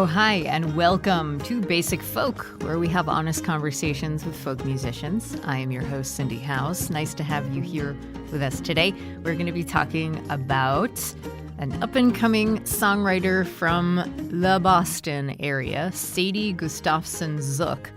Oh, hi, and welcome to Basic Folk, where we have honest conversations with folk musicians. I am your host, Cindy House. Nice to have you here with us today. We're going to be talking about an up-and-coming songwriter from the Boston area, Sadie Gustafson-Zook.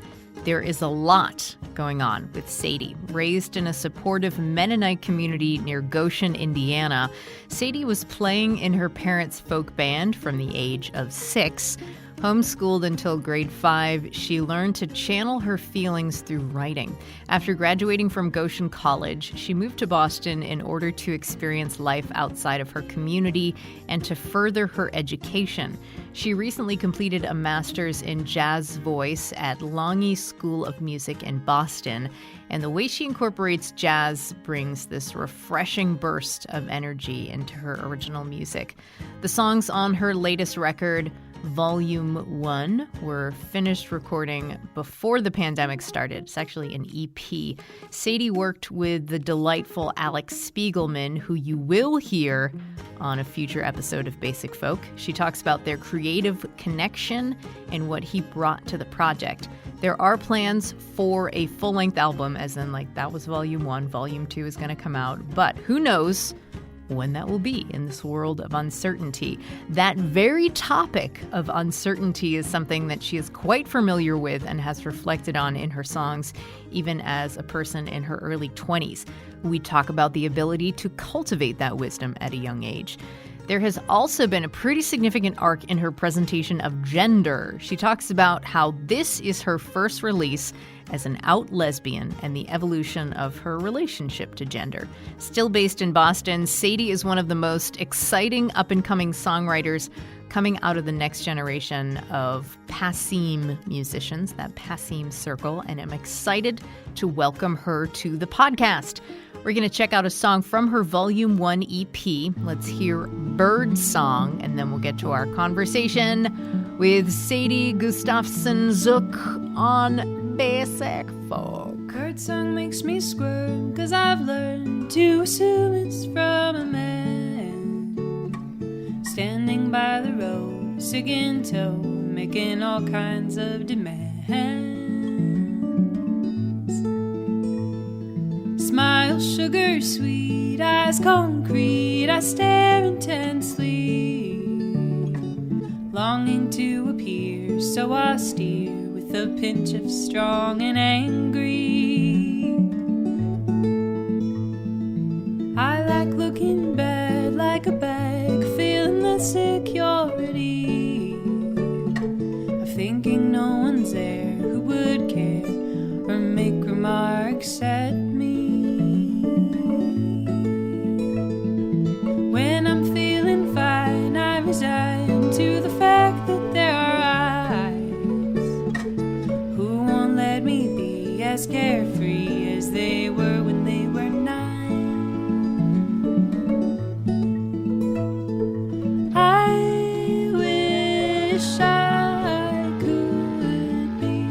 There is a lot going on with Sadie. Raised in a supportive Mennonite community near Goshen, Indiana, Sadie was playing in her parents' folk band from the age of 6. Homeschooled until grade 5, she learned to channel her feelings through writing. After graduating from Goshen College, she moved to Boston in order to experience life outside of her community and to further her education. She recently completed a master's in jazz voice at Longy School of Music in Boston, and the way she incorporates jazz brings this refreshing burst of energy into her original music. The songs on her latest record, Volume 1, were finished recording before the pandemic started. It's actually an EP. Sadie worked with the delightful Alec Spiegelman, who you will hear on a future episode of Basic Folk. She talks about their creative connection and what he brought to the project. There are plans for a full-length album, as in, like, that was Volume 1. Volume 2 is going to come out, but who knows when that will be in this world of uncertainty. That very topic of uncertainty is something that she is quite familiar with and has reflected on in her songs, even as a person in her early 20s. We talk about the ability to cultivate that wisdom at a young age. There has also been a pretty significant arc in her presentation of gender. She talks about how this is her first release as an out lesbian and the evolution of her relationship to gender. Still based in Boston, Sadie is one of the most exciting up-and-coming songwriters coming out of the next generation of Passim musicians, that Passim circle, and I'm excited to welcome her to the podcast. We're going to check out a song from her Volume 1 EP. Let's hear Bird Song, and then we'll get to our conversation with Sadie Gustafson-Zook on Basic Folk. Bird song makes me squirm, 'cause I've learned to assume it's from a man standing by the road, sick in tow, making all kinds of demands. Smile sugar sweet, eyes concrete, I stare intensely, longing to appear so austere, with a pinch of strong and angry. I like looking bad, like a bag, feeling the security of thinking no one's there who would care or make remarks at me. When I'm feeling fine, I resign to the fact that there are as carefree as they were when they were 9. I wish I could be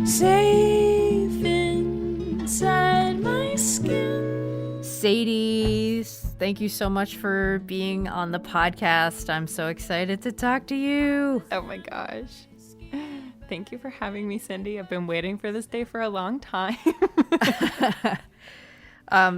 safe inside my skin. Sadie, thank you so much for being on the podcast. I'm so excited to talk to you. Oh my gosh. Thank you for having me, Cindy. I've been waiting for this day for a long time.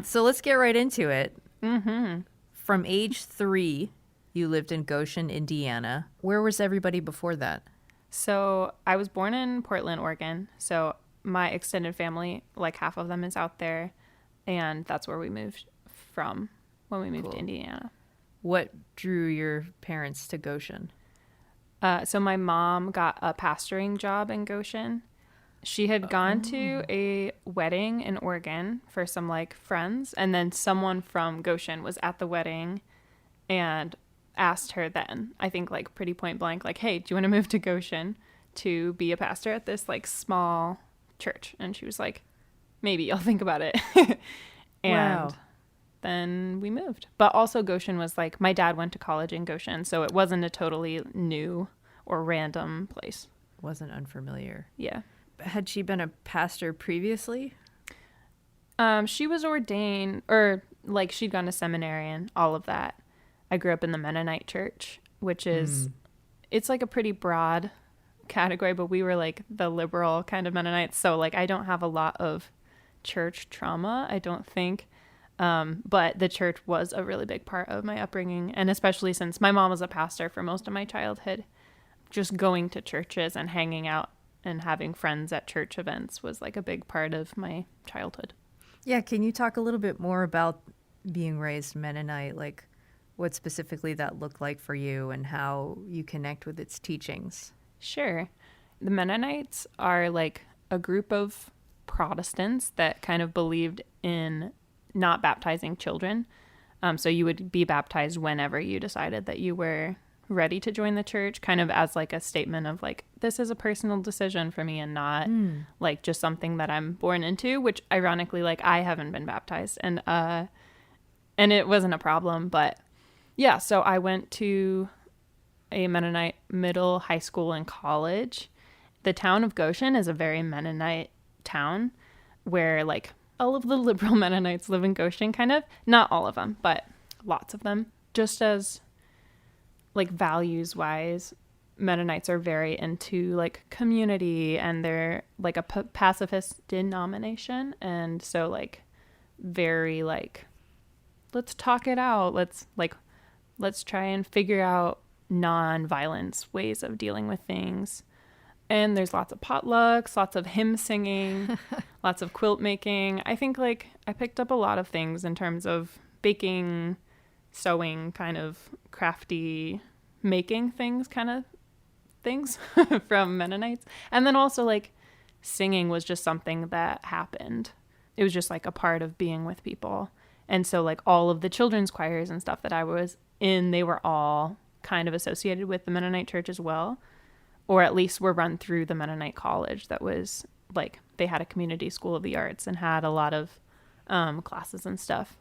So let's get right into it. Mm-hmm. From age 3, you lived in Goshen, Indiana. Where was everybody before that? So I was born in Portland, Oregon. So my extended family, like half of them is out there. And that's where we moved from when we moved to Indiana. What drew your parents to Goshen? So my mom got a pastoring job in Goshen. She had gone to a wedding in Oregon for some like friends, and then someone from Goshen was at the wedding and asked her then, I think like pretty point blank, like, hey, do you want to move to Goshen to be a pastor at this like small church? And she was like, maybe, I'll think about it. And wow. Then we moved. But also Goshen was like, my dad went to college in Goshen, so it wasn't a totally new or random place. Wasn't unfamiliar. Yeah. Had she been a pastor previously? She was ordained, or like she'd gone to seminary and all of that. I grew up in the Mennonite church, which is it's like a pretty broad category, but we were like the liberal kind of Mennonites. So like I don't have a lot of church trauma, I don't think. But the church was a really big part of my upbringing. And especially since my mom was a pastor for most of my childhood, just going to churches and hanging out and having friends at church events was like a big part of my childhood. Yeah, can you talk a little bit more about being raised Mennonite, like what specifically that looked like for you and how you connect with its teachings? Sure. The Mennonites are like a group of Protestants that kind of believed in not baptizing children. So you would be baptized whenever you decided that you were ready to join the church, kind of as like a statement of like, this is a personal decision for me and not like just something that I'm born into, which ironically, like I haven't been baptized and it wasn't a problem. But yeah, so I went to a Mennonite middle, high school, and college. The town of Goshen is a very Mennonite town where like all of the liberal Mennonites live in Goshen, kind of. Not all of them, but lots of them. Just as like values wise, Mennonites are very into like community, and they're like a pacifist denomination. And so like very like, let's talk it out. Let's try and figure out non-violence ways of dealing with things. And there's lots of potlucks, lots of hymn singing, lots of quilt making. I think like I picked up a lot of things in terms of baking, sewing, kind of crafty, making things kind of things from Mennonites. And then also like singing was just something that happened. It was just like a part of being with people. And so like all of the children's choirs and stuff that I was in, they were all kind of associated with the Mennonite church as well. Or at least were run through the Mennonite college that was like, they had a community school of the arts and had a lot of classes and stuff.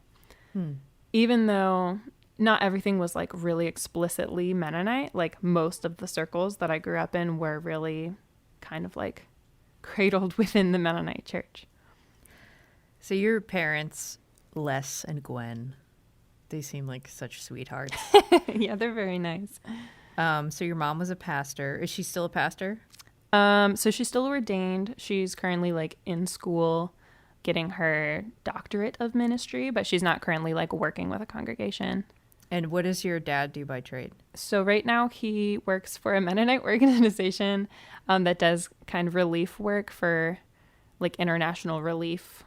Even though not everything was like really explicitly Mennonite, like most of the circles that I grew up in were really kind of like cradled within the Mennonite church. So your parents, Les and Gwen, they seem like such sweethearts. Yeah, they're very nice. So your mom was a pastor. Is she still a pastor? So she's still ordained. She's currently like in school getting her doctorate of ministry, but she's not currently like working with a congregation. And what does your dad do by trade? So right now he works for a Mennonite organization that does kind of relief work for like international relief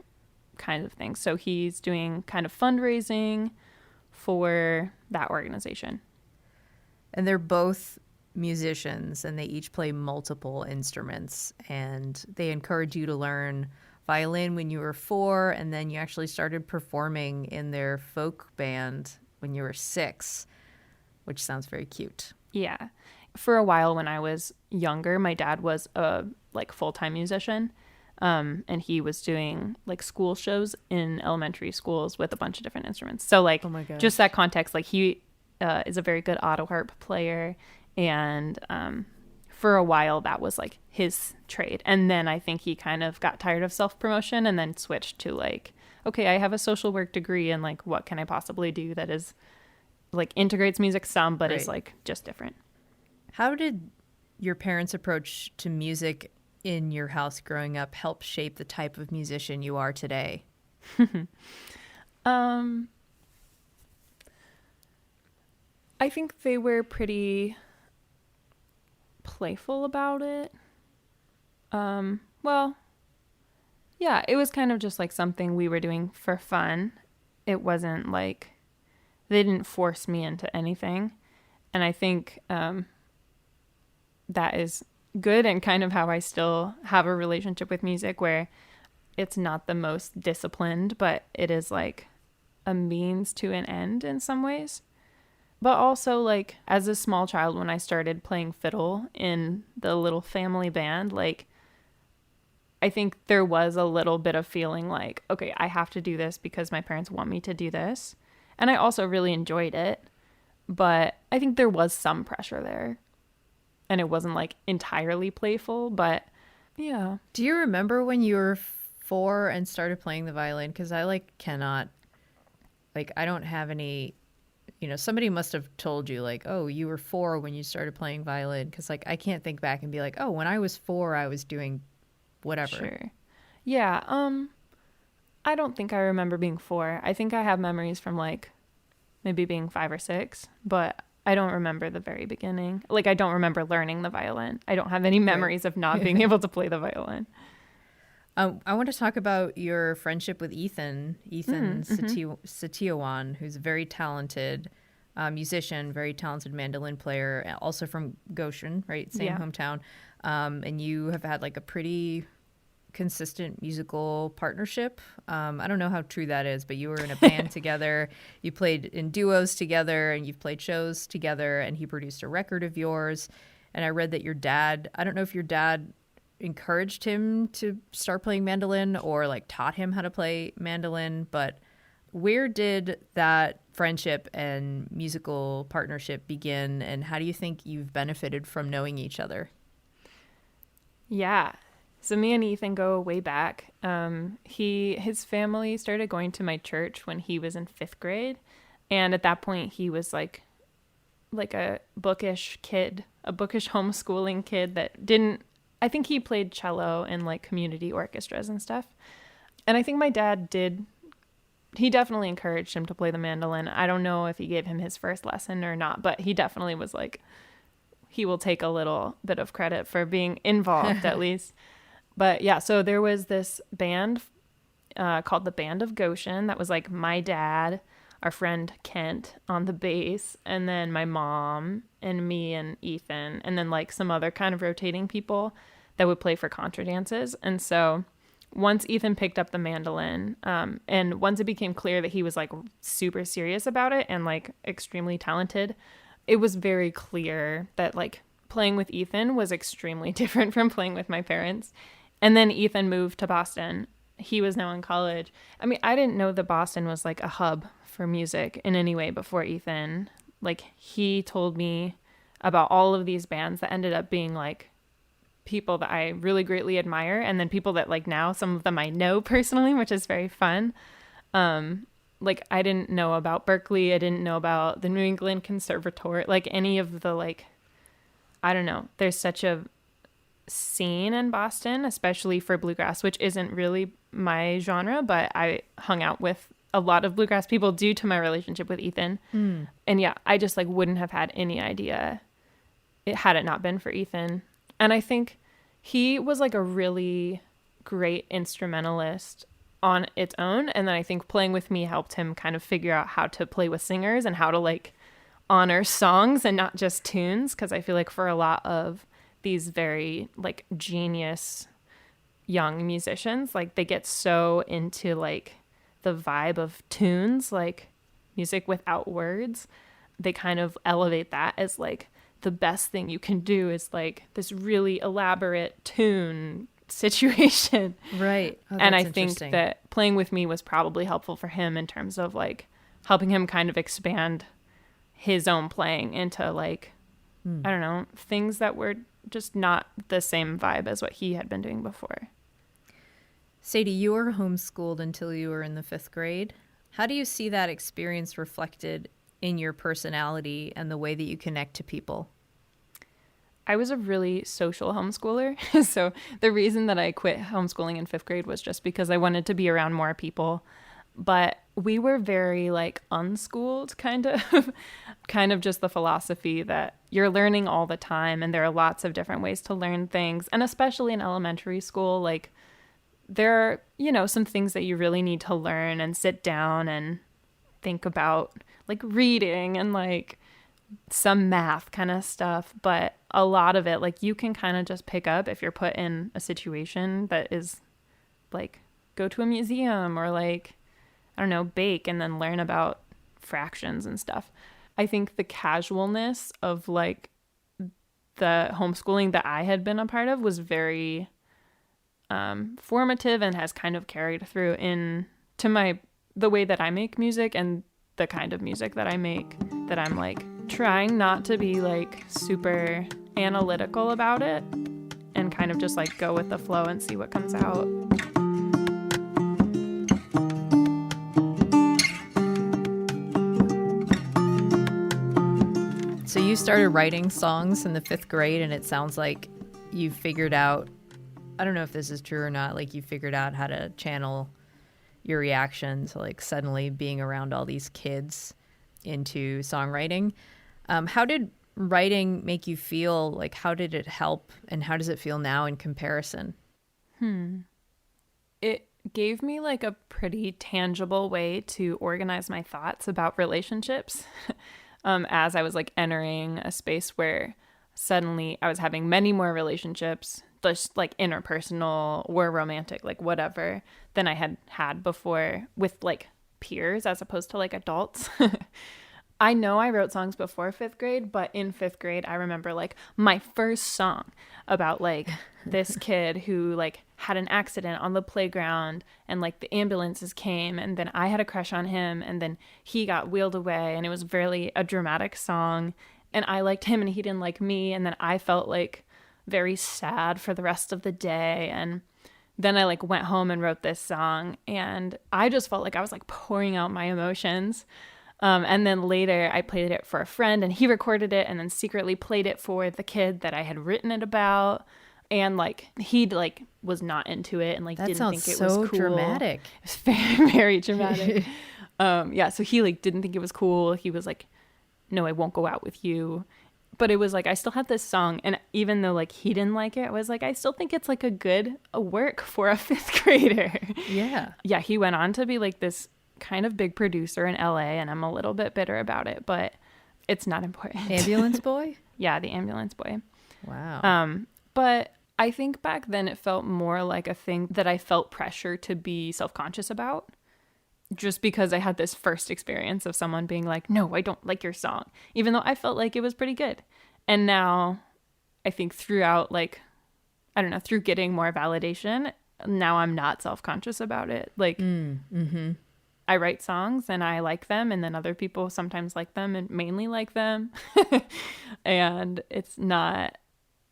kind of things. So he's doing kind of fundraising for that organization. And they're both musicians, and they each play multiple instruments. And they encourage you to learn violin when you were 4, and then you actually started performing in their folk band when you were 6, which sounds very cute. Yeah. For a while when I was younger, my dad was a like full-time musician, and he was doing like school shows in elementary schools with a bunch of different instruments. So like, oh my gosh, just that context, like he is a very good auto harp player, and for a while that was like his trade. And then I think he kind of got tired of self-promotion and then switched to like, okay, I have a social work degree, and like what can I possibly do that is like integrates music some, but is like just different. How did your parents' approach to music in your house growing up help shape the type of musician you are today? I think they were pretty playful about it. Well, yeah, it was kind of just like something we were doing for fun. It wasn't like they didn't force me into anything. And I think that is good, and kind of how I still have a relationship with music, where it's not the most disciplined, but it is like a means to an end in some ways. But also, like, as a small child, when I started playing fiddle in the little family band, like, I think there was a little bit of feeling like, okay, I have to do this because my parents want me to do this. And I also really enjoyed it. But I think there was some pressure there. And it wasn't, like, entirely playful, but yeah. Do you remember when you were 4 and started playing the violin? Because I, like, cannot, like, I don't have any somebody must have told you like, oh, you were 4 when you started playing violin. Because like, I can't think back and be like, oh, when I was 4, I was doing whatever. Sure. Yeah. I don't think I remember being 4. I think I have memories from like maybe being 5 or 6, but I don't remember the very beginning. Like, I don't remember learning the violin. I don't have any memories of not being able to play the violin. I want to talk about your friendship with Ethan Satyawan, who's a very talented musician, very talented mandolin player, also from Goshen, right? Same hometown. And you have had like a pretty consistent musical partnership. I don't know how true that is, but you were in a band together. You played in duos together, and you've played shows together, and he produced a record of yours. And I read that your dad, I don't know if your dad encouraged him to start playing mandolin or like taught him how to play mandolin, but where did that friendship and musical partnership begin, and how do you think you've benefited from knowing each other? Yeah. So me and Ethan go way back. His family started going to my church when he was in 5th grade. And at that point he was like a bookish kid, a bookish homeschooling kid that I think he played cello in like community orchestras and stuff. And I think my dad he definitely encouraged him to play the mandolin. I don't know if he gave him his first lesson or not, but he definitely was like, he will take a little bit of credit for being involved at least. But yeah, so there was this band called the Band of Goshen that was like my dad, our friend Kent on the bass, and then my mom and me and Ethan, and then like some other kind of rotating people that would play for contra dances. And so once Ethan picked up the mandolin, and once it became clear that he was like super serious about it and like extremely talented, it was very clear that like playing with Ethan was extremely different from playing with my parents. And then Ethan moved to Boston. He was now in college. I mean, I didn't know that Boston was like a hub for music in any way before Ethan. Like, he told me about all of these bands that ended up being like people that I really greatly admire, and then people that like now some of them I know personally, which is very fun. Like, I didn't know about Berkeley. I didn't know about the New England Conservatory, like any of the like, I don't know. There's such a scene in Boston, especially for bluegrass, which isn't really my genre, but I hung out with a lot of bluegrass people due to my relationship with Ethan. And yeah, I just like wouldn't have had any idea had it not been for Ethan. And I think he was like a really great instrumentalist on its own. And then I think playing with me helped him kind of figure out how to play with singers and how to like honor songs and not just tunes. Cause I feel like for a lot of these very like genius young musicians, like they get so into like the vibe of tunes, like music without words. They kind of elevate that as like the best thing you can do is like this really elaborate tune situation. Right. Oh, and I think that playing with me was probably helpful for him in terms of like helping him kind of expand his own playing into like, I don't know, things that were just not the same vibe as what he had been doing before. Sadie, you were homeschooled until you were in the 5th grade. How do you see that experience reflected in your personality and the way that you connect to people? I was a really social homeschooler. So the reason that I quit homeschooling in 5th grade was just because I wanted to be around more people. But we were very like unschooled kind of just the philosophy that you're learning all the time and there are lots of different ways to learn things. And especially in elementary school, like there are, you know, some things that you really need to learn and sit down and think about, like reading and like some math kind of stuff. But a lot of it, like you can kind of just pick up if you're put in a situation that is like go to a museum or like, I don't know, bake and then learn about fractions and stuff. I think the casualness of like the homeschooling that I had been a part of was very formative and has kind of carried through into the way that I make music and the kind of music that I make, that I'm like trying not to be like super analytical about it and kind of just like go with the flow and see what comes out. you started writing songs in the 5th grade, and it sounds like you figured out, I don't know if this is true or not, like you figured out how to channel your reaction to like suddenly being around all these kids into songwriting. How did writing make you feel? Like, how did it help, and how does it feel now in comparison? It gave me like a pretty tangible way to organize my thoughts about relationships as I was like entering a space where suddenly I was having many more relationships, just like interpersonal or romantic, like whatever, than I had had before with like peers as opposed to like adults. I know I wrote songs before 5th grade, but in 5th grade, I remember like my first song about like this kid who like had an accident on the playground and like the ambulances came and then I had a crush on him and then he got wheeled away and it was really a dramatic song and I liked him and he didn't like me and then I felt like very sad for the rest of the day and then I like went home and wrote this song and I just felt like I was like pouring out my emotions. And then later I played it for a friend and he recorded it and then secretly played it for the kid that I had written it about. And like he like was not into it and like That didn't sounds think it so was cool. dramatic. It was very, very dramatic. Yeah, so he like didn't think it was cool. He was like, no, I won't go out with you. But it was like I still had this song and even though like he didn't like it, I was like, I still think it's like a work for a 5th grader. Yeah. Yeah, he went on to be like this kind of big producer in LA and I'm a little bit bitter about it, but it's not important. Ambulance Boy? Yeah, the Ambulance Boy. Wow. But I think back then it felt more like a thing that I felt pressure to be self-conscious about just because I had this first experience of someone being like, no, I don't like your song, even though I felt like it was pretty good. And now I think throughout like, I don't know, through getting more validation, now I'm not self-conscious about it. Like, I write songs and I like them and then other people sometimes like them and mainly like them. And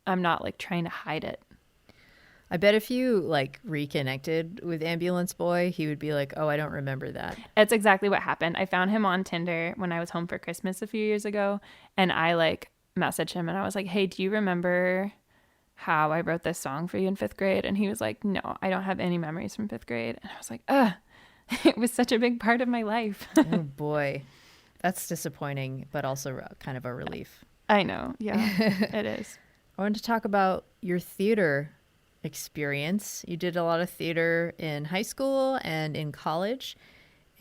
I'm not like trying to hide it. I bet if you like reconnected with Ambulance Boy, he would be like, oh, I don't remember that. That's exactly what happened. I found him on Tinder when I was home for Christmas a few years ago. And I like messaged him and I was like, hey, do you remember how I wrote this song for you in 5th grade? And he was like, no, I don't have any memories from 5th grade. And I was like, it was such a big part of my life. Oh boy, that's disappointing, but also kind of a relief. I know. Yeah, it is. I wanted to talk about your theater experience. You did a lot of theater in high school and in college,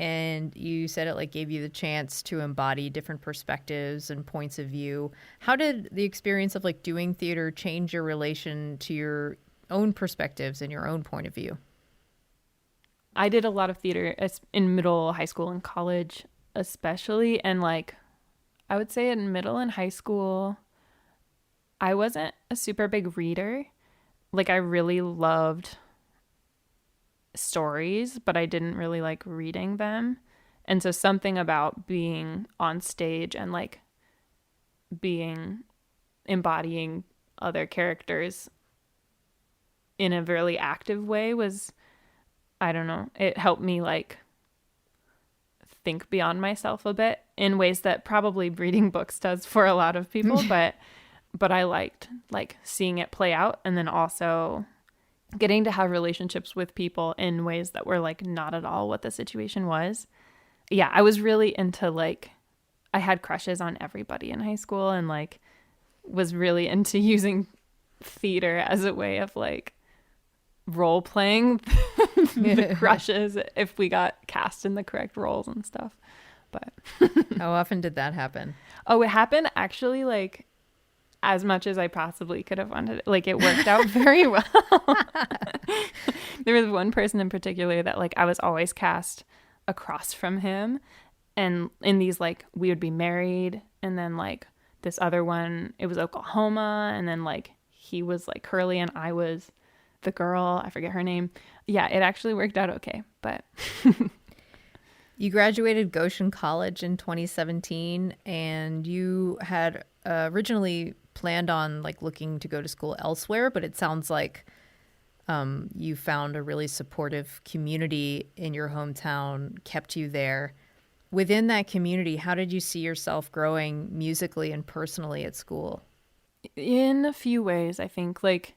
and you said it like gave you the chance to embody different perspectives and points of view. How did the experience of like doing theater change your relation to your own perspectives and your own point of view? I did a lot of theater in middle, high school, and college especially. And like, I would say in middle and high school, I wasn't a super big reader. Like I really loved stories, but I didn't really like reading them. And so something about being on stage and like embodying other characters in a really active way was, I don't know, it helped me like think beyond myself a bit in ways that probably reading books does for a lot of people, but I liked like seeing it play out and then also getting to have relationships with people in ways that were like not at all what the situation was. Yeah, I was really into like, I had crushes on everybody in high school and like was really into using theater as a way of like role playing the crushes if we got cast in the correct roles and stuff. But how often did that happen? Oh, it happened actually like as much as I possibly could have wanted it. Like it worked out very well. There was one person in particular that like I was always cast across from him, and in these like we would be married, and then like this other one, it was Oklahoma, and then like he was like curly and I was the girl, I forget her name. Yeah, it actually worked out okay, but You graduated Goshen College in 2017, and you had originally planned on like looking to go to school elsewhere, but it sounds like you found a really supportive community in your hometown, kept you there. within that community, how did you see yourself growing musically and personally at school? In a few ways, I think. Like,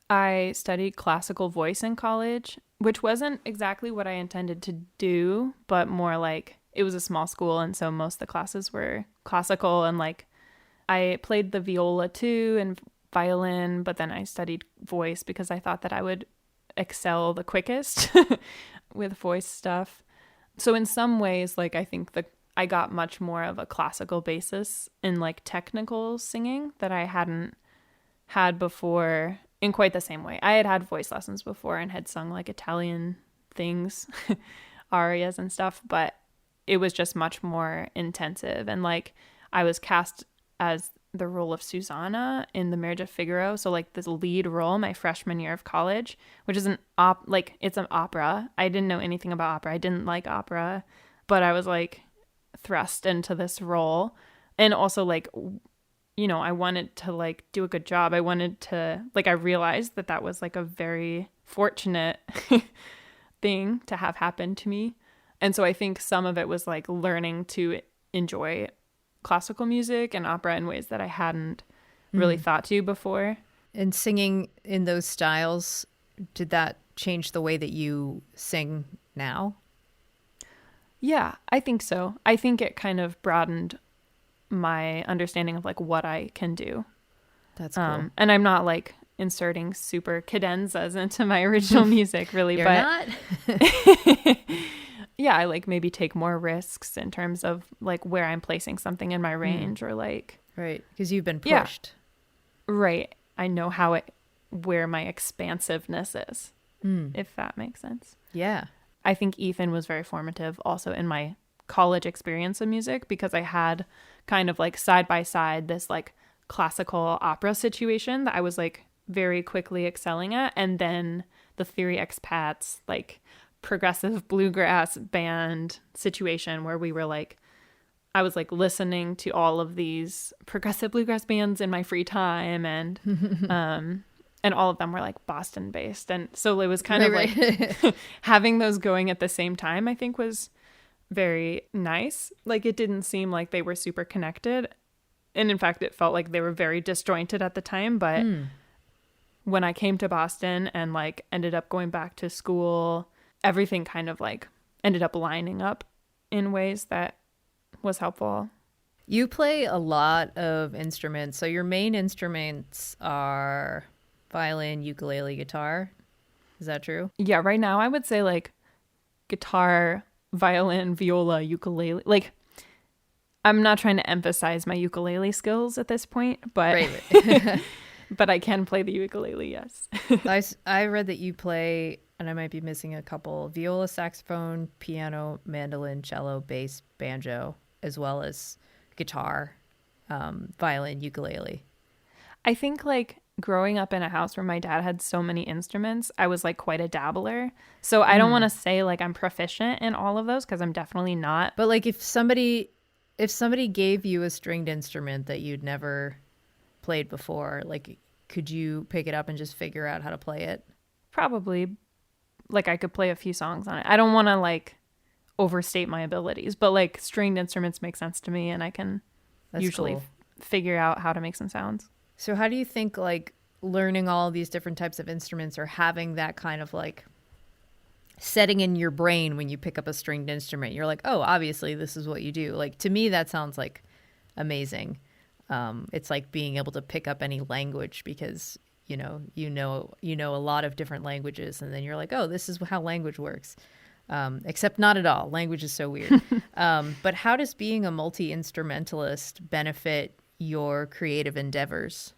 I studied classical voice in college, which wasn't exactly what I intended to do, but more like it was a small school. And so most of the classes were classical. And like I played the viola too and violin, but then I studied voice because I thought that I would excel the quickest with voice stuff. So in some ways, like I think I got much more of a classical basis in like technical singing that I hadn't had before in quite the same way. I had had voice lessons before and had sung like Italian things, arias and stuff, but it was just much more intensive. And like I was cast as the role of Susanna in The Marriage of Figaro, so like this lead role my freshman year of college, which is it's an opera. I didn't know anything about opera. I didn't like opera, but I was like thrust into this role. And also like, you know, I wanted to like do a good job. I wanted to like, I realized that was like a very fortunate thing to have happen to me. And so I think some of it was like learning to enjoy classical music and opera in ways that I hadn't really thought to before. And singing in those styles, did that change the way that you sing now? Yeah, I think so. I think it kind of broadened my understanding of like what I can do. That's cool. And I'm not like inserting super cadenzas into my original music really, You're but not? yeah, I like maybe take more risks in terms of like where I'm placing something in my range or like right, because you've been pushed. Yeah, right. I know where my expansiveness is, if that makes sense. Yeah. I think Ethan was very formative also in my college experience of music because I had kind of like side by side this like classical opera situation that I was like very quickly excelling at, and then the Theory Expats like progressive bluegrass band situation where we were like, I was like listening to all of these progressive bluegrass bands in my free time, and and all of them were like Boston based, and so it was kind of like having those going at the same time I think was very nice. Like it didn't seem like they were super connected, and in fact it felt like they were very disjointed at the time, but when I came to Boston and like ended up going back to school, everything kind of like ended up lining up in ways that was helpful. You play a lot of instruments. So your main instruments are violin, ukulele, guitar. Is that true? Yeah, right now I would say like guitar, violin, viola, ukulele. Like I'm not trying to emphasize my ukulele skills at this point, but Right. but I can play the ukulele, yes. I read that you play, and I might be missing a couple, viola, saxophone, piano, mandolin, cello, bass, banjo, as well as guitar, violin, ukulele. I think like growing up in a house where my dad had so many instruments, I was like quite a dabbler. So I don't want to say like I'm proficient in all of those because I'm definitely not. But like if somebody gave you a stringed instrument that you'd never played before, like could you pick it up and just figure out how to play it? Probably. Like I could play a few songs on it. I don't want to like overstate my abilities, but like stringed instruments make sense to me, and I can usually figure out how to make some sounds. So how do you think like learning all these different types of instruments or having that kind of like setting in your brain when you pick up a stringed instrument, you're like, oh, obviously this is what you do. Like to me, that sounds like amazing. It's like being able to pick up any language because you know a lot of different languages, and then you're like, oh, this is how language works. Except not at all. Language is so weird. But how does being a multi-instrumentalist benefit your creative endeavors?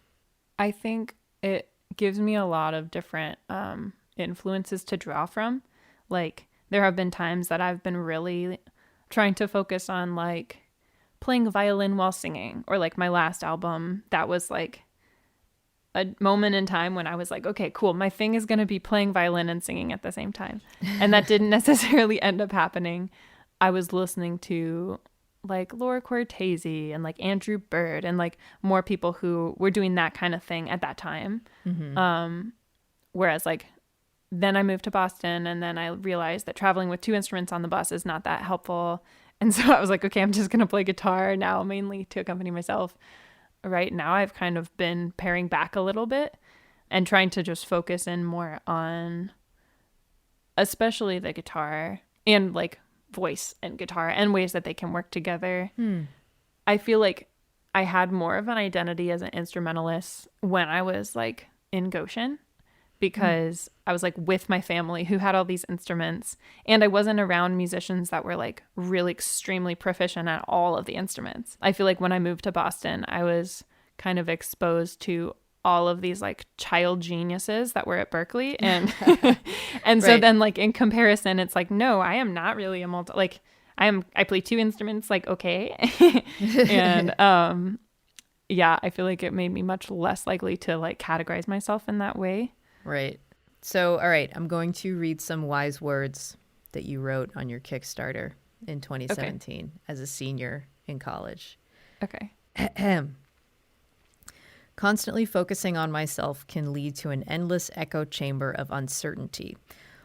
I think it gives me a lot of different influences to draw from. Like there have been times that I've been really trying to focus on like playing violin while singing, or like my last album, that was like a moment in time when I was like, okay, cool, my thing is going to be playing violin and singing at the same time. And that didn't necessarily end up happening. I was listening to like Laura Cortese and like Andrew Bird and like more people who were doing that kind of thing at that time. Whereas like then I moved to Boston, and then I realized that traveling with two instruments on the bus is not that helpful. And so I was like, okay, I'm just going to play guitar now, mainly to accompany myself. Right now, I've kind of been paring back a little bit and trying to just focus in more on especially the guitar and like voice and guitar and ways that they can work together. I feel like I had more of an identity as an instrumentalist when I was like in Goshen, because I was like with my family who had all these instruments, and I wasn't around musicians that were like really extremely proficient at all of the instruments. I feel like when I moved to Boston, I was kind of exposed to all of these like child geniuses that were at Berkeley, and and so Right. then like in comparison, it's like, no, I am not really a multi, like I play two instruments, like, okay. And yeah, I feel like it made me much less likely to like categorize myself in that way. Right. So, all right, I'm going to read some wise words that you wrote on your Kickstarter in 2017 as a senior in college. Okay. Constantly focusing on myself can lead to an endless echo chamber of uncertainty.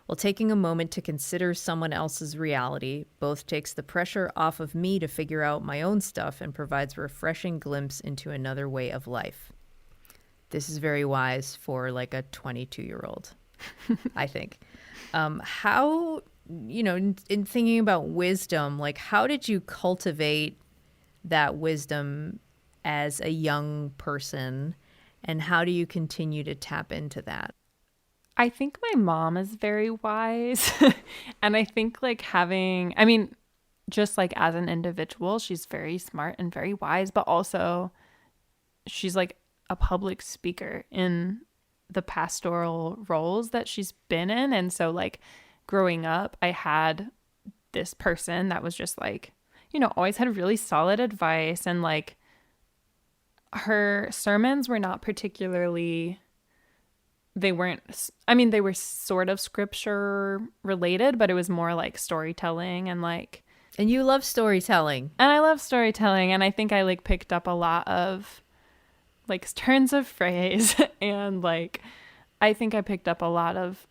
While taking a moment to consider someone else's reality both takes the pressure off of me to figure out my own stuff and provides a refreshing glimpse into another way of life. This is very wise for like a 22-year-old, I think. How, in thinking about wisdom, like how did you cultivate that wisdom as a young person, and how do you continue to tap into that? I think my mom is very wise. And I think like just like as an individual, she's very smart and very wise, but also she's like a public speaker in the pastoral roles that she's been in. And so like growing up, I had this person that was just like, always had really solid advice, and like her sermons were not particularly, they were sort of scripture related, but it was more like storytelling and like. And you love storytelling. And I love storytelling. And I think I like picked up a lot of like turns of phrase and like, I think I picked up a lot of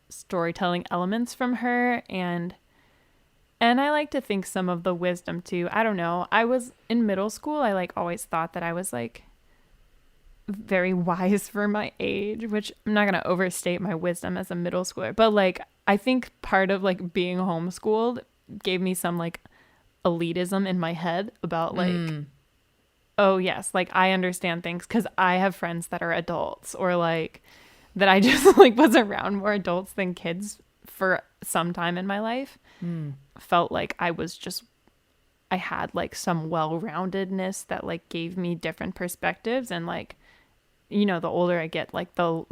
storytelling elements from her, and I like to think some of the wisdom too. I don't know. I was in middle school. I like always thought that I was like very wise for my age, which I'm not going to overstate my wisdom as a middle schooler, but like, I think part of like being homeschooled gave me some like elitism in my head about like, oh yes, like I understand things because I have friends that are adults, or like that I just like was around more adults than kids for some time in my life. Felt like I had like some well-roundedness that like gave me different perspectives, and like, the older I get, like the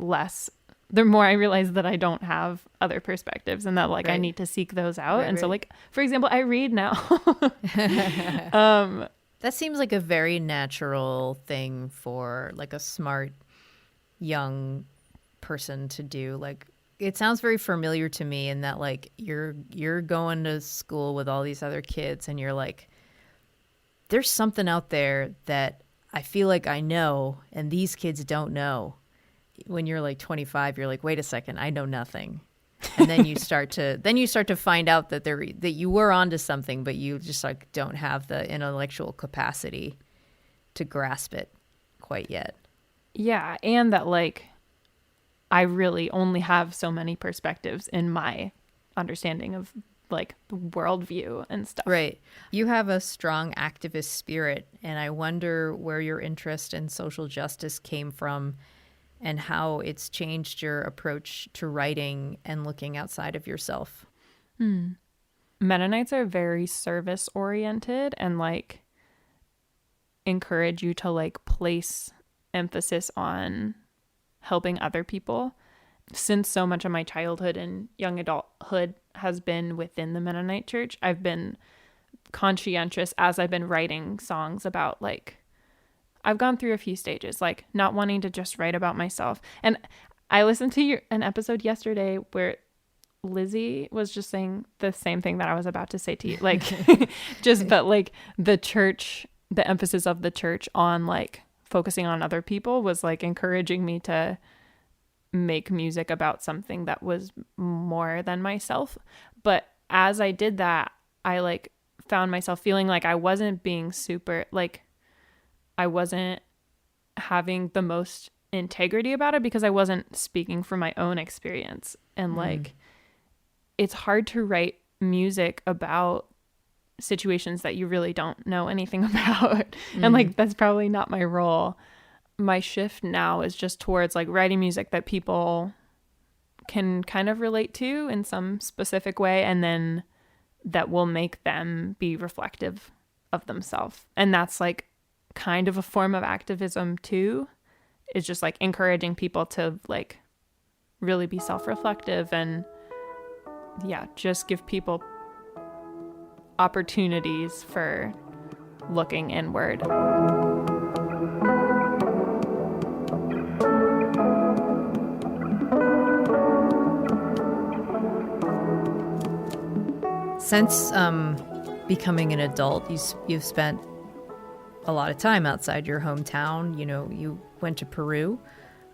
more I realize that I don't have other perspectives, and that like I need to seek those out. So like, for example, I read now. That seems like a very natural thing for like a smart young person to do. Like, it sounds very familiar to me in that like you're going to school with all these other kids, and you're like, there's something out there that I feel like I know and these kids don't know. When you're like 25, you're like, wait a second, I know nothing. And then you start to find out that that you were onto something, but you just like don't have the intellectual capacity to grasp it quite yet. Yeah, and that like I really only have so many perspectives in my understanding of like the worldview and stuff. Right. You have a strong activist spirit, and I wonder where your interest in social justice came from and how it's changed your approach to writing and looking outside of yourself. Mennonites are very service oriented and like encourage you to like place emphasis on helping other people. Since so much of my childhood and young adulthood has been within the Mennonite church, I've been conscientious as I've been writing songs about like, I've gone through a few stages, like not wanting to just write about myself. And I listened to an episode yesterday where Lizzie was just saying the same thing that I was about to say to you. Like, but like the church, the emphasis of the church on like focusing on other people was like encouraging me to make music about something that was more than myself. But as I did that, I like found myself feeling like I wasn't being super, like I wasn't having the most integrity about it because I wasn't speaking from my own experience. And like, it's hard to write music about situations that you really don't know anything about. And like, that's probably not my role. My shift now is just towards like writing music that people can kind of relate to in some specific way, and then that will make them be reflective of themselves. And that's like kind of a form of activism too. It's just like encouraging people to like really be self-reflective and just give people opportunities for looking inward. Since becoming an adult, you've spent a lot of time outside your hometown. You know, you went to Peru.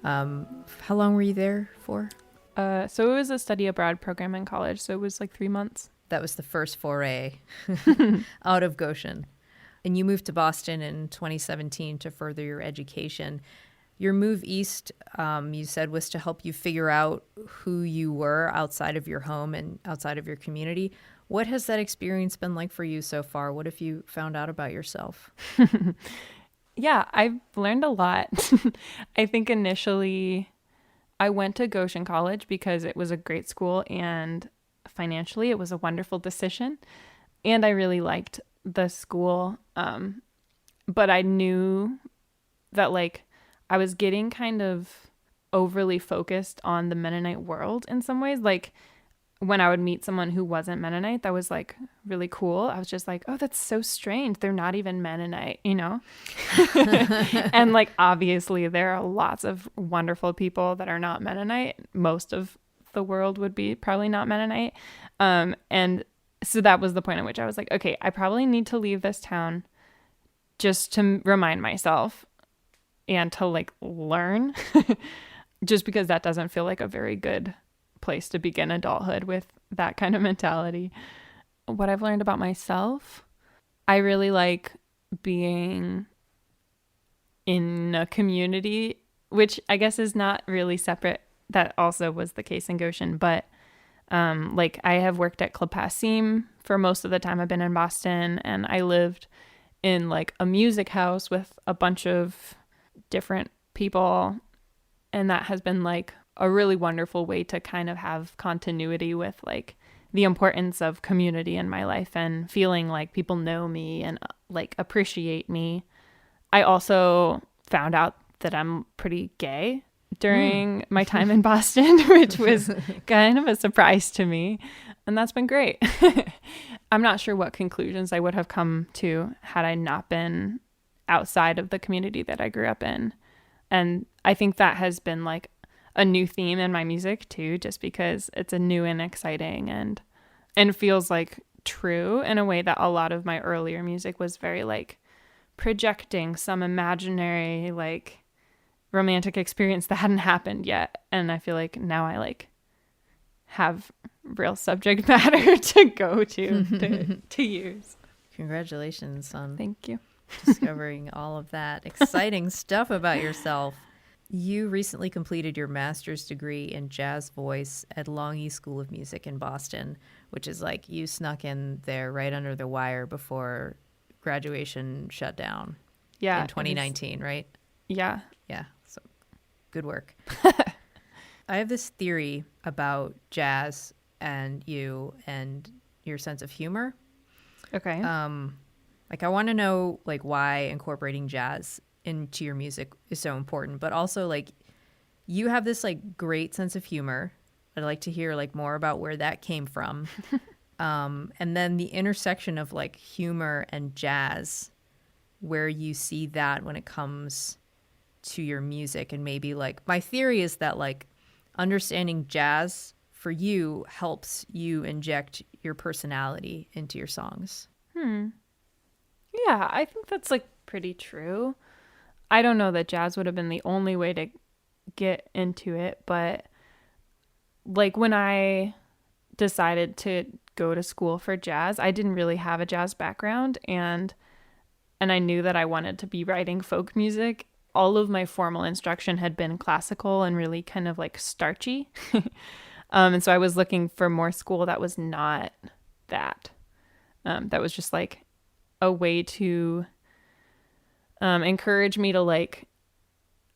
How long were you there for? So it was a study abroad program in college. So it was like 3 months. That was the first foray out of Goshen. And you moved to Boston in 2017 to further your education. Your move east, you said, was to help you figure out who you were outside of your home and outside of your community. What has that experience been like for you so far? What have you found out about yourself? Yeah, I've learned a lot. I think initially I went to Goshen College because it was a great school and financially it was a wonderful decision. And I really liked the school. But I knew that like I was getting kind of overly focused on the Mennonite world in some ways. Like when I would meet someone who wasn't Mennonite, that was like really cool. I was just like, oh, that's so strange. They're not even Mennonite, you know? And like, obviously there are lots of wonderful people that are not Mennonite. Most of the world would be probably not Mennonite. And so that was the point at which I was like, okay, I probably need to leave this town just to remind myself and to like learn, just because that doesn't feel like a very good place to begin adulthood with that kind of mentality. What I've learned about myself, I really like being in a community, which I guess is not really separate. That also was the case in Goshen, but like I have worked at Club Passim for most of the time I've been in Boston, and I lived in like a music house with a bunch of different people, and that has been like a really wonderful way to kind of have continuity with like the importance of community in my life and feeling like people know me and like appreciate me. I also found out that I'm pretty gay during my time in Boston, which was kind of a surprise to me. And that's been great. I'm not sure what conclusions I would have come to had I not been outside of the community that I grew up in. And I think that has been like a new theme in my music too, just because it's a new and exciting and feels like true in a way that a lot of my earlier music was very like projecting some imaginary like romantic experience that hadn't happened yet. And I feel like now I like have real subject matter to go to use. Congratulations on Thank you. discovering all of that exciting stuff about yourself. You recently completed your master's degree in jazz voice at Longy School of Music in Boston, which is like you snuck in there right under the wire before graduation shut down. Yeah. In 2019, right? Yeah. Yeah. So good work. I have this theory about jazz and you and your sense of humor. Okay. Like I want to know like why incorporating jazz into your music is so important, but also like you have this like great sense of humor. I'd like to hear like more about where that came from. And then the intersection of like humor and jazz, where you see that when it comes to your music. And maybe like my theory is that like understanding jazz for you helps you inject your personality into your songs. Yeah, I think that's like pretty true. I don't know that jazz would have been the only way to get into it, but like when I decided to go to school for jazz. I didn't really have a jazz background, and I knew that I wanted to be writing folk music. All of my formal instruction had been classical and really kind of like starchy. And so I was looking for more school that was not that. That was just like a way to encourage me to like,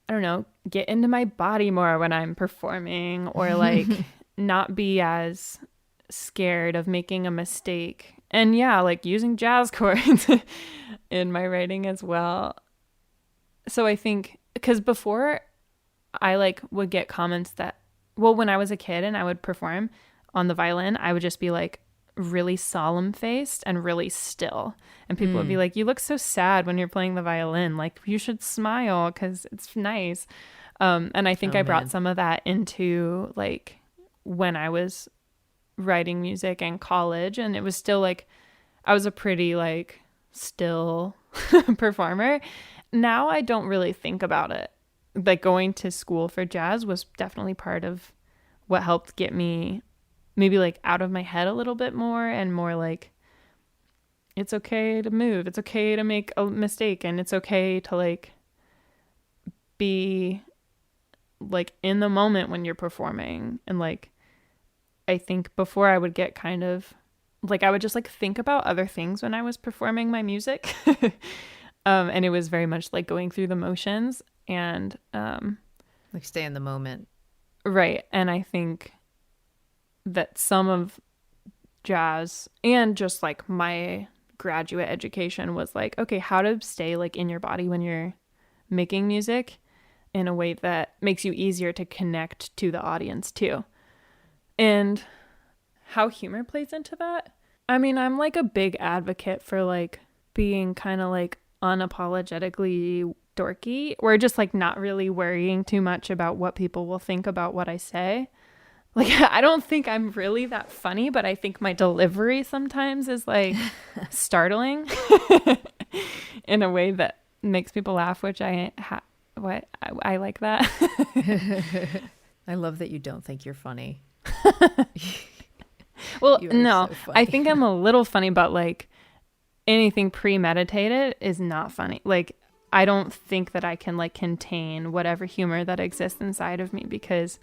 I don't know, get into my body more when I'm performing, or like not be as scared of making a mistake. And yeah, like using jazz chords in my writing as well. So I think, because before I like would get comments that, well, when I was a kid and I would perform on the violin, I would just be like really solemn faced and really still. And people would be like, you look so sad when you're playing the violin. Like, you should smile because it's nice. And I think I brought some of that into like when I was writing music in college, and it was still like, I was a pretty like still performer. Now I don't really think about it. Like, going to school for jazz was definitely part of what helped get me maybe like out of my head a little bit more, and more like, it's okay to move. It's okay to make a mistake, and it's okay to like be like in the moment when you're performing. And like, I think before I would get kind of like, I would just like think about other things when I was performing my music. And it was very much like going through the motions and like stay in the moment. Right. And I think that some of jazz and just like my graduate education was like, okay, how to stay like in your body when you're making music in a way that makes you easier to connect to the audience too. And how humor plays into that. I mean, I'm like a big advocate for like being kind of like unapologetically dorky, or just like not really worrying too much about what people will think about what I say. Like, I don't think I'm really that funny, but I think my delivery sometimes is like startling in a way that makes people laugh, which I like that. I love that you don't think you're funny. Well, no, so I think I'm a little funny, but like anything premeditated is not funny. Like, I don't think that I can like contain whatever humor that exists inside of me, because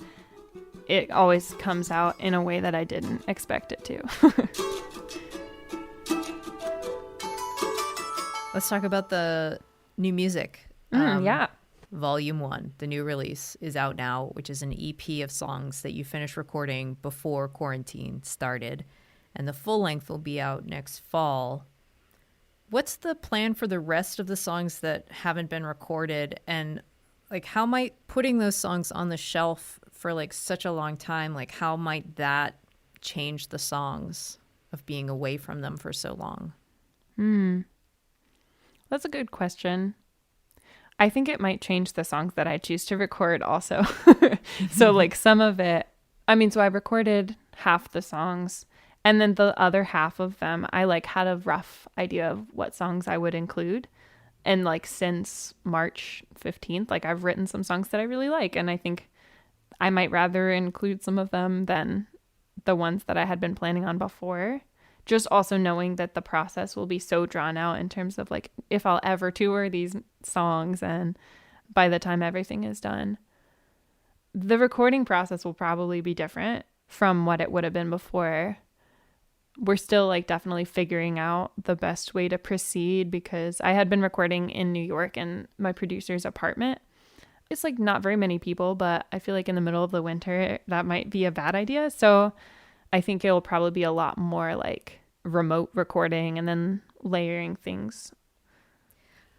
it always comes out in a way that I didn't expect it to. Let's talk about the new music. Yeah. Volume 1, the new release, is out now, which is an EP of songs that you finished recording before quarantine started. And the full length will be out next fall. What's the plan for the rest of the songs that haven't been recorded? And like, how might putting those songs on the shelf for like such a long time, like how might that change the songs of being away from them for so long? That's a good question. I think it might change the songs that I choose to record also. So like some of it, I mean, so I recorded half the songs, and then the other half of them, I like had a rough idea of what songs I would include. And like since March 15th, like I've written some songs that I really like. And I think I might rather include some of them than the ones that I had been planning on before. Just also knowing that the process will be so drawn out in terms of like if I'll ever tour these songs, and by the time everything is done. The recording process will probably be different from what it would have been before. We're still like definitely figuring out the best way to proceed, because I had been recording in New York in my producer's apartment. It's like not very many people, but I feel like in the middle of the winter that might be a bad idea. So I think it'll probably be a lot more like remote recording and then layering things.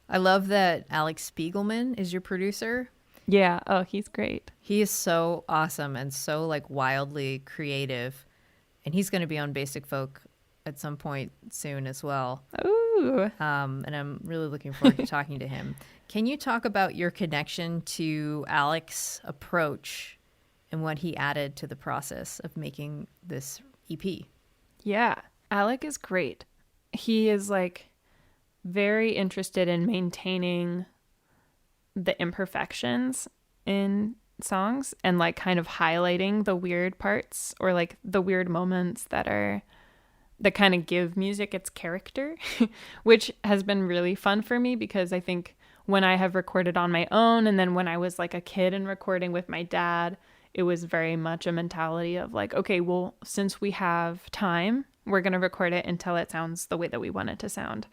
I love that Alec Spiegelman is your producer. Yeah. Oh, he's great. He is so awesome and so like wildly creative. And he's going to be on Basic Folk at some point soon as well. Ooh. And I'm really looking forward to talking to him. Can you talk about your connection to Alec's approach and what he added to the process of making this EP? Yeah. Alec is great. He is like very interested in maintaining the imperfections in songs and like kind of highlighting the weird parts or like the weird moments that are that kind of give music its character, which has been really fun for me because I think when I have recorded on my own and then when I was like a kid and recording with my dad, it was very much a mentality of like, okay, well, since we have time, we're going to record it until it sounds the way that we want it to sound.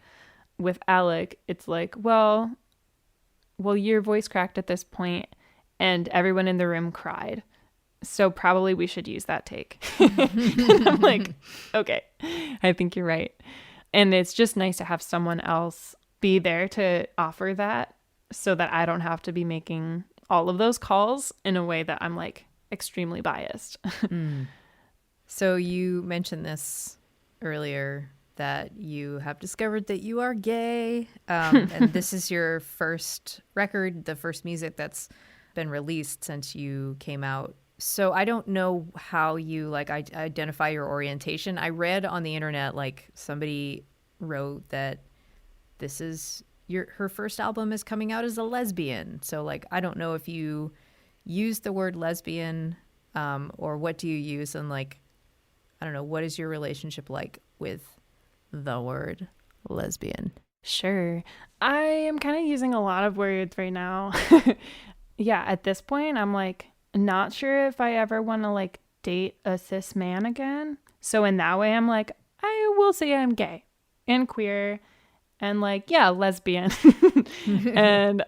With Alec, it's like, well, your voice cracked at this point and everyone in the room cried. So probably we should use that take. And I'm like, okay, I think you're right. And it's just nice to have someone else be there to offer that so that I don't have to be making all of those calls in a way that I'm like extremely biased. So you mentioned this earlier that you have discovered that you are gay. And this is your first record, the first music that's been released since you came out. So I don't know how you like identify your orientation. I read on the internet like somebody wrote that this is her first album is coming out as a lesbian. So like I don't know if you use the word lesbian or what do you use, and like I don't know, what is your relationship like with the word lesbian? Sure. I am kind of using a lot of words right now. Yeah, at this point I'm like not sure if I ever want to like date a cis man again. So in that way, I'm like, I will say I'm gay and queer and like, yeah, lesbian. And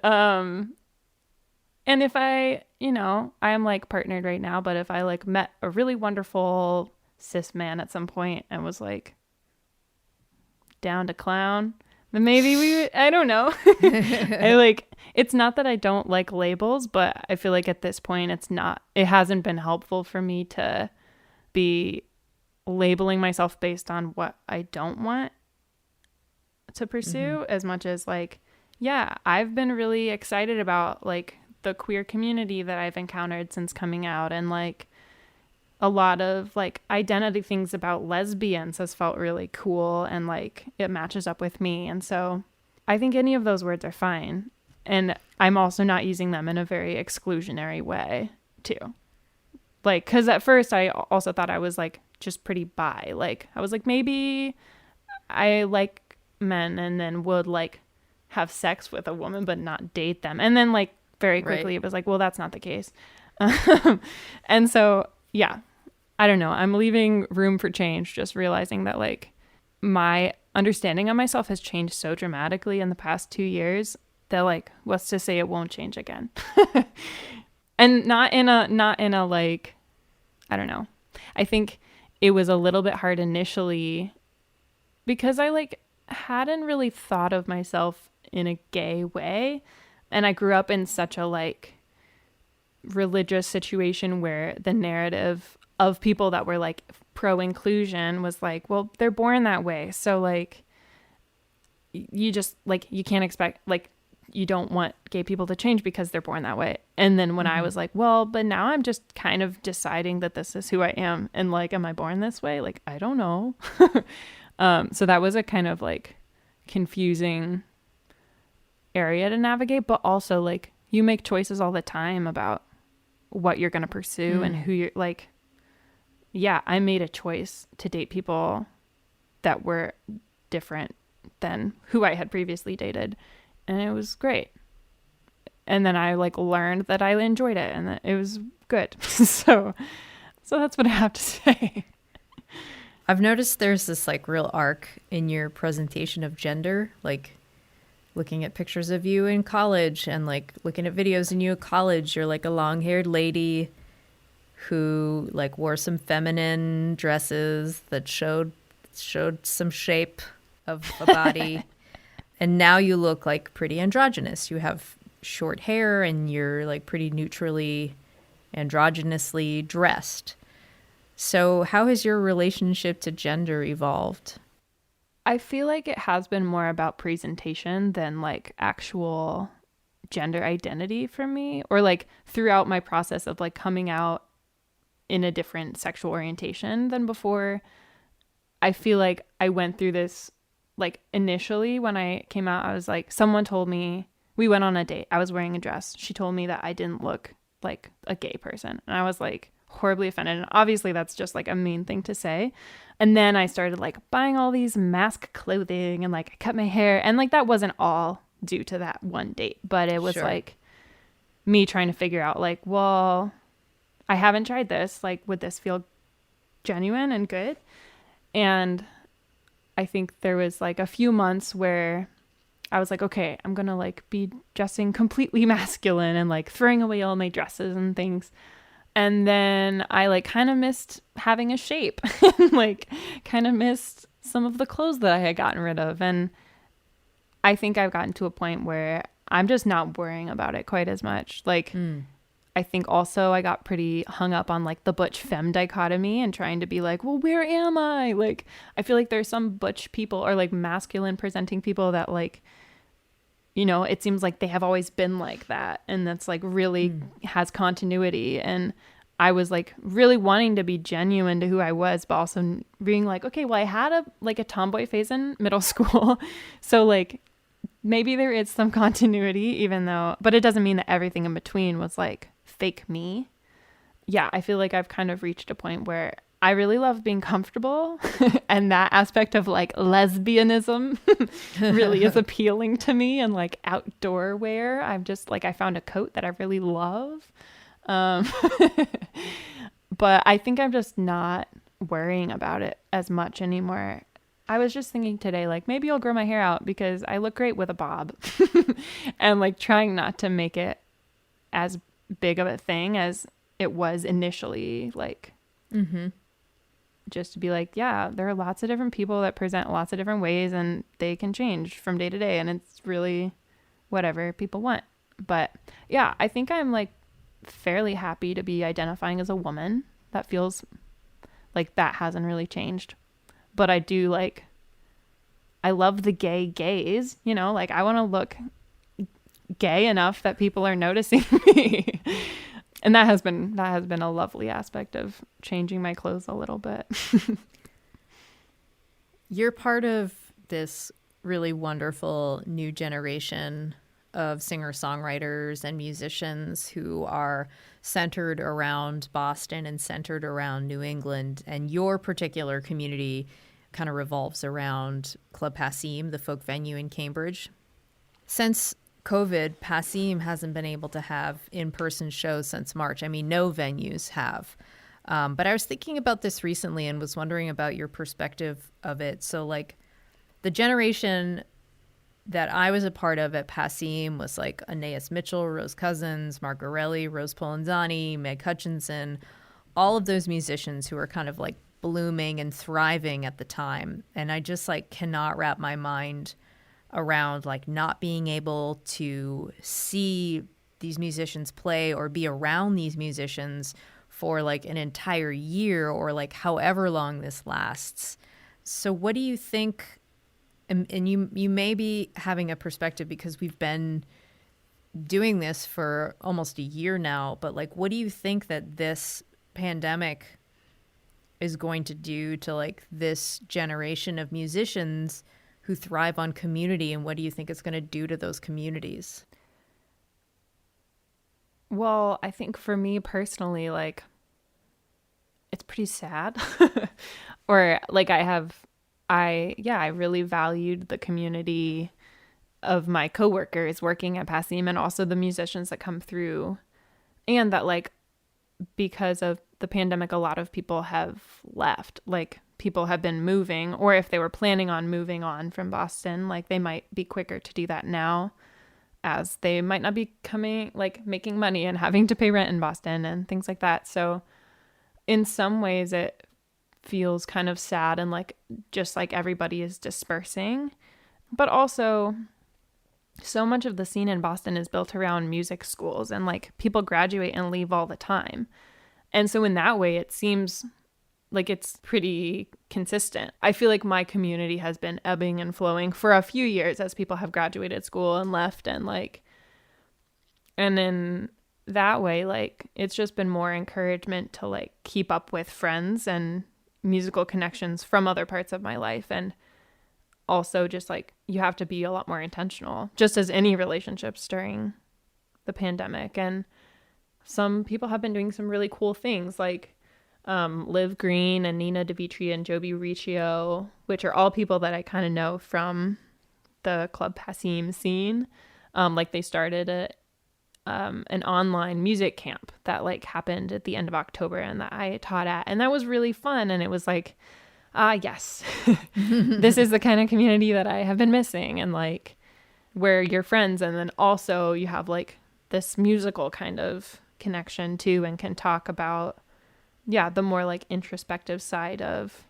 if I, I am like partnered right now, but if I like met a really wonderful cis man at some point and was like down to clown, then maybe I don't know. It's not that I don't like labels, but I feel like at this point it hasn't been helpful for me to be labeling myself based on what I don't want to pursue as much as like, yeah, I've been really excited about like the queer community that I've encountered since coming out, and like a lot of like identity things about lesbians has felt really cool and like it matches up with me. And so I think any of those words are fine. And I'm also not using them in a very exclusionary way too. Like, cause at first I also thought I was like just pretty bi. Like I was like, maybe I like men and then would like have sex with a woman, but not date them. And then like very quickly It was like, well, that's not the case. And so, yeah, I don't know. I'm leaving room for change, just realizing that like my understanding of myself has changed so dramatically in the past 2 years that like, what's to say it won't change again? And not in a like, I don't know. I think it was a little bit hard initially because I like hadn't really thought of myself in a gay way. And I grew up in such a like religious situation where the narrative of people that were like pro inclusion was like, well, they're born that way. So like, you just like, you can't expect like, you don't want gay people to change because they're born that way. And then when I was like, well, but now I'm just kind of deciding that this is who I am. And like, am I born this way? Like, I don't know. So that was a kind of like confusing area to navigate, but also like you make choices all the time about what you're going to pursue and who you're like, yeah, I made a choice to date people that were different than who I had previously dated. And it was great. And then I like learned that I enjoyed it and that it was good. So that's what I have to say. I've noticed there's this like real arc in your presentation of gender, like looking at pictures of you in college and like looking at videos in you at college. You're like a long-haired lady who like wore some feminine dresses that showed some shape of a body. And now you look like pretty androgynous. You have short hair and you're like pretty neutrally androgynously dressed. So how has your relationship to gender evolved? I feel like it has been more about presentation than like actual gender identity for me, or like throughout my process of like coming out in a different sexual orientation than before. I feel like I went through this. Like initially when I came out, I was like, someone told me, we went on a date. I was wearing a dress. She told me that I didn't look like a gay person. And I was like, horribly offended. And obviously that's just like a mean thing to say. And then I started like buying all these mask clothing and like I cut my hair. And like that wasn't all due to that one date, but it was Sure. like me trying to figure out like, well, I haven't tried this. Like, would this feel genuine and good? And I think there was like a few months where I was like, okay, I'm going to like be dressing completely masculine and like throwing away all my dresses and things. And then I like kind of missed having a shape and like kind of missed some of the clothes that I had gotten rid of. And I think I've gotten to a point where I'm just not worrying about it quite as much. Like, I think also I got pretty hung up on like the butch femme dichotomy and trying to be like, well, where am I? Like, I feel like there's some butch people or like masculine presenting people that like, you know, it seems like they have always been like that. And that's like really has continuity. And I was like really wanting to be genuine to who I was, but also being like, okay, well, I had a tomboy phase in middle school. So like maybe there is some continuity but it doesn't mean that everything in between was like fake me. Yeah, I feel like I've kind of reached a point where I really love being comfortable and that aspect of like lesbianism really is appealing to me, and like outdoor wear. I'm just like, I found a coat that I really love. But I think I'm just not worrying about it as much anymore. I was just thinking today, like maybe I'll grow my hair out because I look great with a bob and like trying not to make it as big of a thing as it was initially, like just to be like, yeah, there are lots of different people that present lots of different ways and they can change from day to day and it's really whatever people want. But yeah, I think I'm like fairly happy to be identifying as a woman. That feels like that hasn't really changed. But I do like, I love the gay gaze, you know, like I want to look gay enough that people are noticing me. And that has been a lovely aspect of changing my clothes a little bit. You're part of this really wonderful new generation of singer-songwriters and musicians who are centered around Boston and centered around New England. And your particular community kind of revolves around Club Passim, the folk venue in Cambridge. Since COVID, Passim hasn't been able to have in-person shows since March. I mean, no venues have. But I was thinking about this recently and was wondering about your perspective of it. So, like, the generation that I was a part of at Passim was like Anais Mitchell, Rose Cousins, Mark Gorelli, Rose Polenzani, Meg Hutchinson, all of those musicians who were kind of like blooming and thriving at the time. And I just like cannot wrap my mind around like not being able to see these musicians play or be around these musicians for like an entire year or like however long this lasts. So what do you think? And you may be having a perspective because we've been doing this for almost a year now, but like, what do you think that this pandemic is going to do to like this generation of musicians who thrive on community, and what do you think it's going to do to those communities? Well, I think for me personally, like, it's pretty sad. Or like I really valued the community of my coworkers working at Passim and also the musicians that come through, and that like because of the pandemic, a lot of people have left. Like people have been moving, or if they were planning on moving on from Boston, like they might be quicker to do that now, as they might not be making money and having to pay rent in Boston and things like that. So in some ways it feels kind of sad and like just like everybody is dispersing. But also so much of the scene in Boston is built around music schools, and like people graduate and leave all the time. And so in that way, it seems like it's pretty consistent. I feel like my community has been ebbing and flowing for a few years as people have graduated school and left, and in that way, like it's just been more encouragement to like keep up with friends and musical connections from other parts of my life. And also just like you have to be a lot more intentional, just as any relationships during the pandemic. And some people have been doing some really cool things, like Liv Green and Nina DeVitri and Joby Riccio, which are all people that I kind of know from the Club Passim scene. Like they started an online music camp that like happened at the end of October and that I taught at. And that was really fun. And it was like, yes, this is the kind of community that I have been missing, and like where you're friends. And then also you have like this musical kind of connection too, and can talk about, the more like introspective side of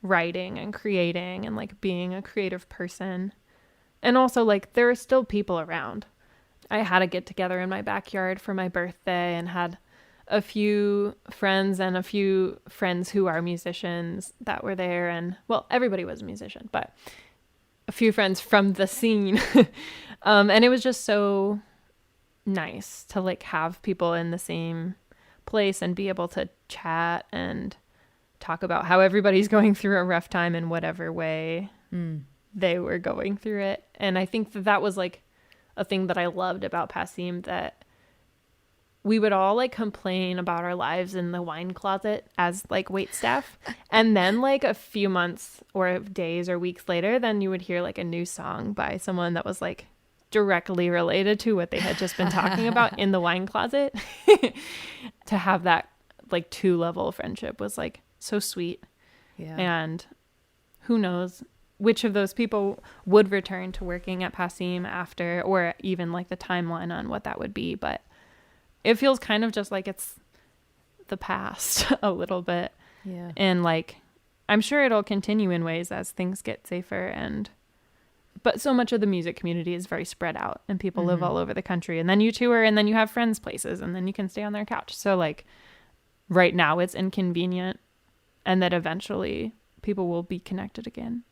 writing and creating and like being a creative person. And also like there are still people around. I had a get together in my backyard for my birthday and had a few friends and a few friends who are musicians that were there. And well, everybody was a musician, but a few friends from the scene. And it was just so nice to like have people in the same place and be able to chat and talk about how everybody's going through a rough time in whatever way they were going through it. And I think that was like a thing that I loved about Passim, that we would all like complain about our lives in the wine closet as like wait staff. And then like a few months or days or weeks later, then you would hear like a new song by someone that was like directly related to what they had just been talking about in the wine closet. To have that like 2-level friendship was like so sweet. Yeah. And who knows which of those people would return to working at Passim after, or even like the timeline on what that would be. But it feels kind of just like it's the past a little bit. Yeah. And like, I'm sure it'll continue in ways as things get safer, but so much of the music community is very spread out and people live all over the country, and then you tour and then you have friends places and then you can stay on their couch. So like right now it's inconvenient, and that eventually people will be connected again.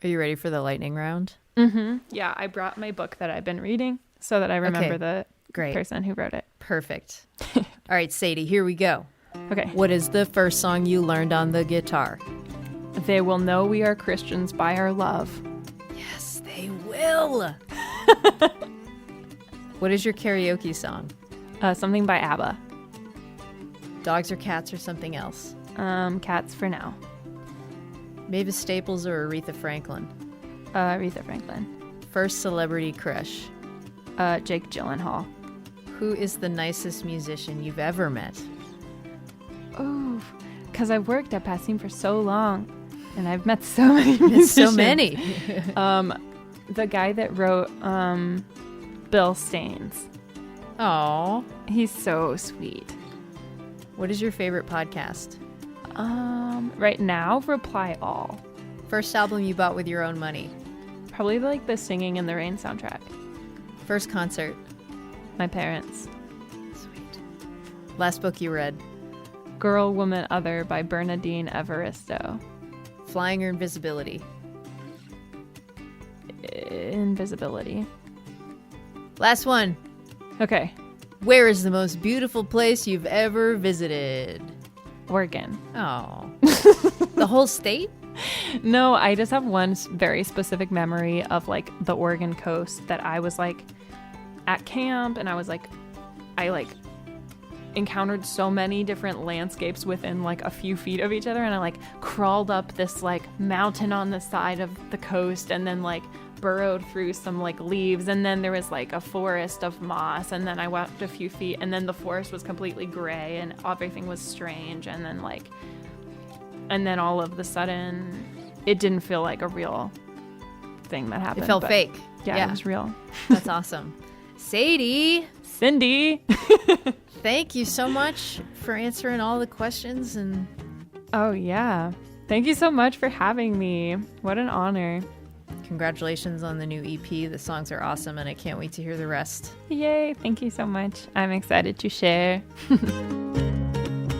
Are you ready for the lightning round? Yeah, I brought my book that I've been reading so that I remember the person who wrote it. Perfect. All right, Sadie, here we go. Okay. What is the first song you learned on the guitar? They will know we are Christians by our love. Yes, they will. What is your karaoke song? Something by ABBA. Dogs or cats or something else? Cats for now. Mavis Staples or Aretha Franklin? Aretha Franklin. First celebrity crush? Jake Gyllenhaal. Who is the nicest musician you've ever met? Oh, because I've worked at Passim for so long, and I've met so many musicians. So many. The guy that wrote Bill Staines. Aw. He's so sweet. What is your favorite podcast? Right now, Reply All. First album you bought with your own money? Probably like the Singing in the Rain soundtrack. First concert? My parents. Sweet. Last book you read? Girl, Woman, Other by Bernadine Evaristo. Flying or invisibility? Invisibility. Last one. Okay. Where is the most beautiful place you've ever visited? Oregon. Oh. The whole state? No, I just have one very specific memory of like the Oregon coast that I was like at camp, and I was like, I encountered so many different landscapes within like a few feet of each other, and I like crawled up this like mountain on the side of the coast, and then like burrowed through some like leaves, and then there was like a forest of moss, and then I walked a few feet, and then the forest was completely gray and everything was strange, and then all of the sudden it didn't feel like a real thing that happened. It felt fake. Yeah, it was real. That's awesome. Sadie. Cindy. Thank you so much for answering all the questions. And oh yeah, thank you so much for having me. What an honor. Congratulations on the new EP. The songs are awesome, and I can't wait to hear the rest. Yay, thank you so much. I'm excited to share.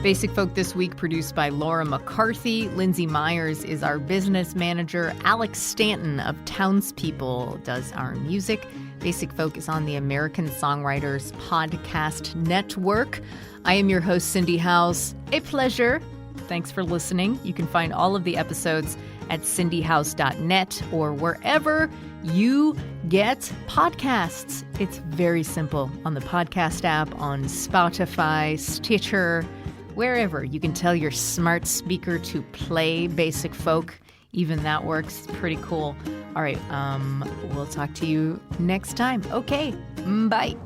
Basic Folk this week produced by Laura McCarthy. Lindsay Myers is our business manager. Alex Stanton of Townspeople does our music. Basic Folk is on the American Songwriters Podcast Network. I am your host, Cindy House. A pleasure. Thanks for listening. You can find all of the episodes at cindyhouse.net or wherever you get podcasts. It's very simple on the podcast app, on Spotify, Stitcher, wherever. You can tell your smart speaker to play Basic Folk. Even that works. It's pretty cool. All right, we'll talk to you next time. Okay, bye.